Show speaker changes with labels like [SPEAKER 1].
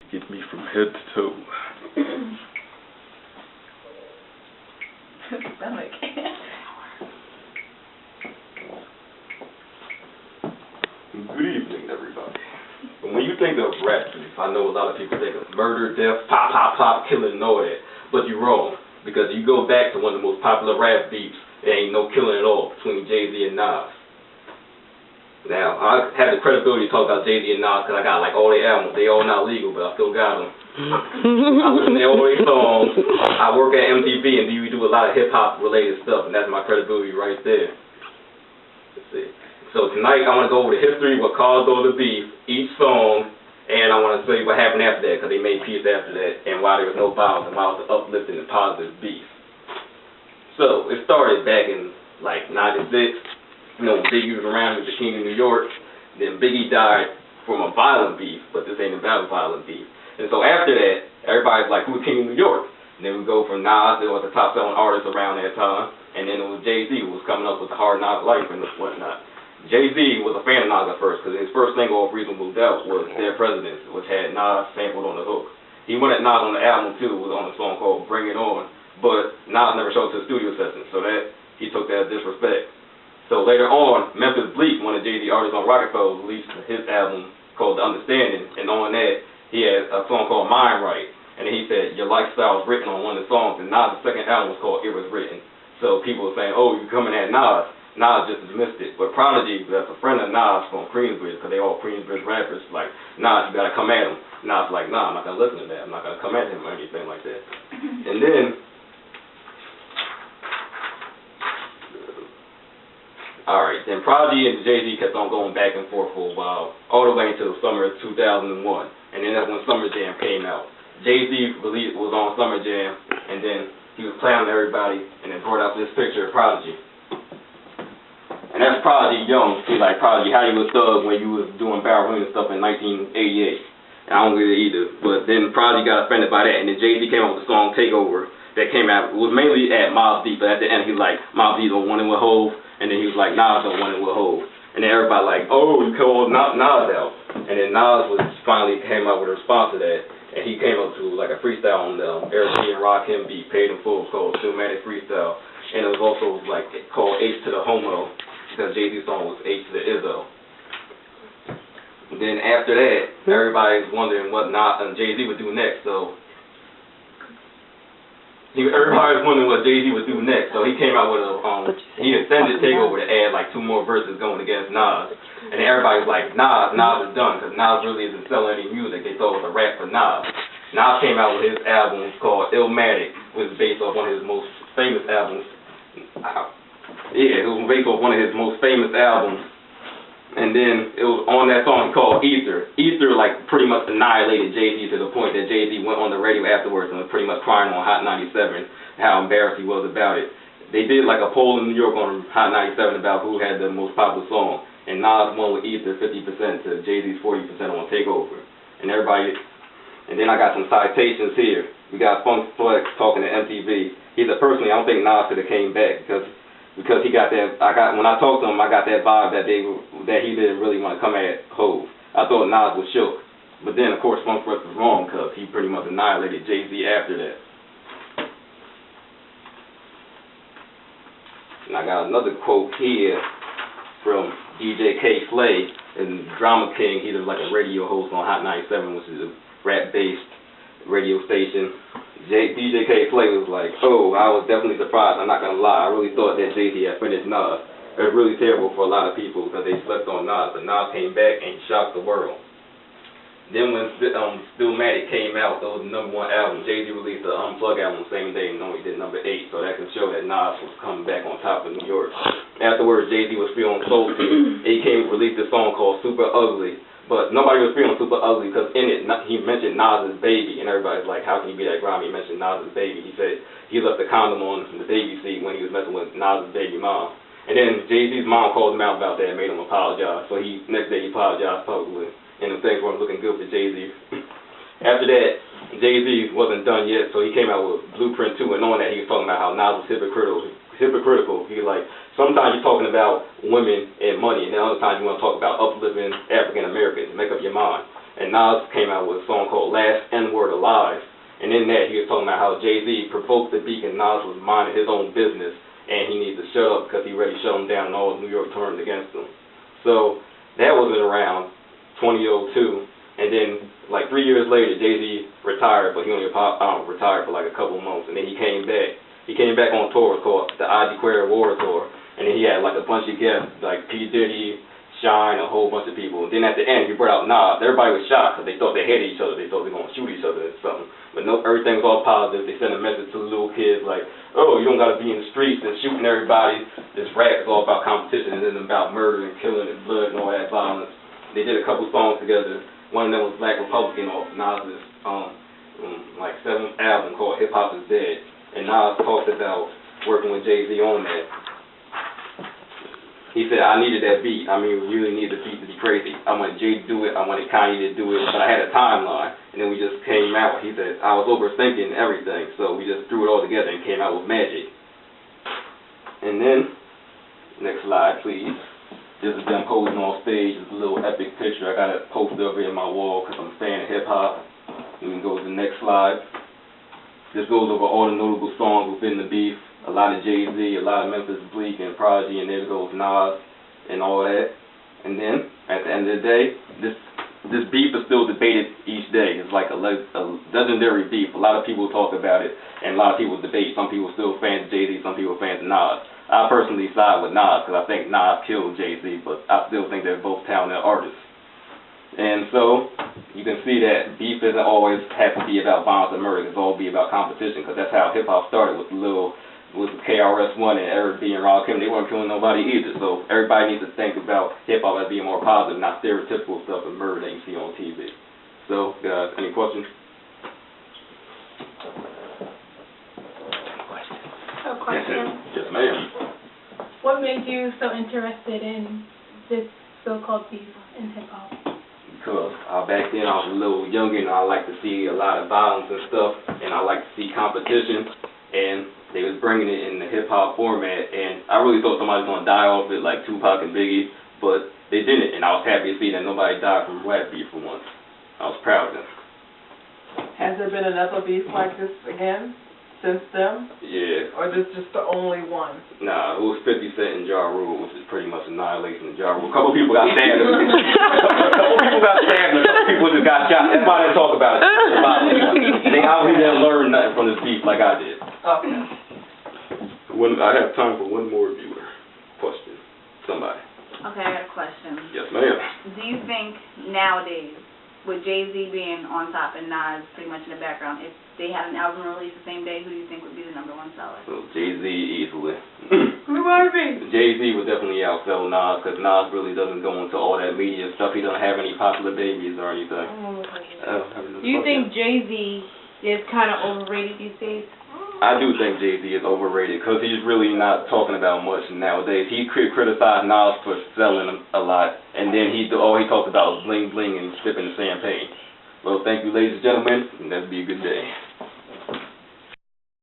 [SPEAKER 1] Get me from head to toe.
[SPEAKER 2] Stomach.
[SPEAKER 3] Good evening, everybody. When you think of rap beef, I know a lot of people think of murder, death, pop, pop, pop, killing, and all that. But you're wrong, because you go back to one of the most popular rap beefs, there ain't no killing at all between Jay-Z and Nas. Now, I have the credibility to talk about Jay-Z and Nas because I got like all their albums. They all not legal, but I still got them. I listen to all their songs. I work at MTV, and we do a lot of hip-hop related stuff, and that's my credibility right there. Let's see. So tonight I want to go over the history, what caused all the beef, each song, and I want to tell you what happened after that, because they made peace after that, and why there was no violence, and why it was an uplifting and positive beef. So it started back in like '96. You know, Biggie was around with the King of New York. Then Biggie died from a violent beef, but this ain't about violent beef. And so after that, everybody's like, who's King of New York? And then we go from Nas, who was the top selling artist around that time, and then it was Jay-Z who was coming up with the Hard Knock Life and whatnot. Jay-Z was a fan of Nas at first, because his first single off Reasonable Doubt was Their Presidents, which had Nas sampled on the hook. He wanted Nas on the album too, was on a song called Bring It On, but Nas never showed to the studio session, so that he took that as disrespect. So later on, Memphis Bleak, one of Jay-Z artists on Rockefeller, released his album called The Understanding, and on that, he had a song called Mind Right. And then he said, your lifestyle is written on one of the songs, and Nas' second album was called It Was Written. So people were saying, oh, you're coming at Nas. Nas just dismissed it. But Prodigy, that's a friend of Nas from Queensbridge, because they all Queensbridge rappers, like, Nas, you gotta come at him. Nas like, nah, I'm not gonna listen to that. I'm not gonna come at him or anything like that. And then, alright, then Prodigy and Jay-Z kept on going back and forth for a while, all the way until the summer of 2001. And then that's when Summer Jam came out. Jay-Z was on Summer Jam, and then he was clowning everybody, and then brought out this picture of Prodigy. And that's Prodigy young. He's like, Prodigy, how you was thug when you was doing ballerina stuff in 1988. And I don't get it either. But then Prodigy got offended by that, and then Jay-Z came out with the song Takeover that came out. It was mainly at Mobb Deep, but at the end he was like, Mobb Deep don't want it with Hov, and then he was like, Nas don't want it with Hov. And then everybody like, oh, you called Nas out. And then Nas finally came out with a response to that, and he came up to like a freestyle on the Eric B and Rakim beat, Paid in Full, called Stillmatic Freestyle. And it was also like called H to the Homo, because Jay-Z's song was H to the Izzo. And then after that, everybody's wondering what Jay-Z would do next. So everybody was wondering what Jay-Z would do next. So he came out with he extended Takeover to add like 2 more verses going against Nas. And everybody's like, Nas is done, because Nas really isn't selling any music. They thought it was a rap for Nas. Nas came out with his album called Illmatic, which is based off one of his most famous albums. Yeah, it was based off one of his most famous albums. And then it was on that song called Ether. Ether like pretty much annihilated Jay-Z to the point that Jay-Z went on the radio afterwards and was pretty much crying on Hot 97 how embarrassed he was about it. They did like a poll in New York on Hot 97 about who had the most popular song, and Nas won with Ether 50% to Jay-Z's 40% on Takeover. And then I got some citations here. We got Funk Flex talking to MTV. He said personally I don't think Nas could have came back because he got that. When I talked to him, I got that vibe that he didn't really want to come at Hov. I thought Nas was shook, but then of course Funk Flex was wrong because he pretty much annihilated Jay-Z after that. And I got another quote here from DJ K. Slay, and Drama King. He's like a radio host on Hot 97, which is a rap-based radio station. DJ K. Slay was like, oh, I was definitely surprised, I'm not going to lie. I really thought that Jay-Z had finished Nas. It was really terrible for a lot of people because they slept on Nas, but Nas came back and shocked the world. Then when Stillmatic came out, that was the #1 album. Jay-Z released the Unplugged album the same day and only did #8, so that can show that Nas was coming back on top of New York. Afterwards, Jay-Z was feeling salty. He released a song called Super Ugly, but nobody was feeling super ugly because in it, he mentioned Nas's baby, and everybody's like, how can you be that grimy? He mentioned Nas's baby. He said he left the condom on the baby seat when he was messing with Nas's baby mom. And then Jay-Z's mom called him out about that and made him apologize. So next day he apologized publicly, and the things weren't looking good for Jay-Z. After that, Jay-Z wasn't done yet, so he came out with Blueprint 2, and on that he was talking about how Nas was hypocritical. He was like, sometimes you're talking about women and money, and then other times you want to talk about uplifting African Americans. Make up your mind. and Nas came out with a song called Last N-Word Alive, and in that he was talking about how Jay-Z provoked the beat and Nas was minding his own business, and he needs to shut up because he already shut him down and all of New York turned against him. So that was around 2002, and then like 3 years later, Jay-Z retired, but he only retired for like a couple months, and then he came back. He came back on tour called the I Declare War Tour, and then he had like a bunch of guests like P. Diddy, Shine, a whole bunch of people. And then at the end, he brought out Nas. Everybody was shocked because they thought they hated each other. They thought they were going to shoot each other or something. But no, everything was all positive. They sent a message to the little kids like, oh, you don't got to be in the streets and shooting everybody. This rap is all about competition and then about murder and killing and blood and all that violence. They did a couple songs together. One of them was Black Republican off Nas's like 7th album called Hip Hop Is Dead. And Nas talked about working with Jay-Z on that. He said, I needed that beat. I mean, we really needed the beat to be crazy. I wanted Jay to do it. I wanted Kanye to do it. But I had a timeline. And then we just came out. He said, I was overthinking everything. So we just threw it all together and came out with magic. And then, next slide, please. This is them posing on stage. It's a little epic picture. I got it posted over in my wall because I'm a fan of hip-hop. We can go to the next slide. This goes over all the notable songs within the beef. A lot of Jay-Z, a lot of Memphis Bleak and Prodigy, and there goes Nas and all that. And then, at the end of the day, this beef is still debated each day. It's like a legendary beef. A lot of people talk about it, and a lot of people debate. Some people still fans of Jay-Z, some people fans of Nas. I personally side with Nas because I think Nas killed Jay-Z, but I still think they're both talented artists. And so, you can see that beef doesn't always have to be about violence and murder. It's all be about competition, because that's how hip-hop started with KRS-One and Eric B. and Rakim. They weren't killing nobody either. So everybody needs to think about hip-hop as being more positive, not stereotypical stuff and murder that you see on TV. So, guys, any questions?
[SPEAKER 1] A question.
[SPEAKER 3] Yes, ma'am.
[SPEAKER 1] What made you so interested in this so-called beef in hip-hop?
[SPEAKER 3] Because back then I was a little younger and I like to see a lot of violence and stuff, and I like to see competition, and they was bringing it in the hip-hop format, and I really thought somebody was going to die off it like Tupac and Biggie, but they didn't, and I was happy to see that nobody died from rap beef for once. I was proud of them.
[SPEAKER 2] Has there been another beef like this again since then?
[SPEAKER 3] Yeah.
[SPEAKER 2] Or is this just the only one?
[SPEAKER 3] Nah, it was 50 Cent and Ja Rule, which is pretty much annihilation of Ja Rule. A couple people got stabbed. A couple people got stabbed and a couple people just got shot. That's why they talk about it. And they obviously didn't learn nothing from this beef like I did.
[SPEAKER 2] Okay.
[SPEAKER 3] I have time for one more viewer question. Somebody.
[SPEAKER 4] Okay, I got a question.
[SPEAKER 3] Yes, ma'am.
[SPEAKER 4] Do you think nowadays, with Jay-Z being on top and Nas pretty much in the background, if they had an album released the same day, who do you think would be the #1 seller?
[SPEAKER 3] So Jay-Z easily.
[SPEAKER 2] Who would be?
[SPEAKER 3] Jay-Z would definitely outsell Nas because Nas really doesn't go into all that media stuff. He doesn't have any popular babies or anything.
[SPEAKER 5] Do you think Jay-Z is kind of overrated these days?
[SPEAKER 3] I do think Jay-Z is overrated because he's really not talking about much nowadays. He criticized Nas for selling a lot, and then all he talked about was bling bling and sipping champagne. Well, thank you, ladies and gentlemen, and that'd be a good day.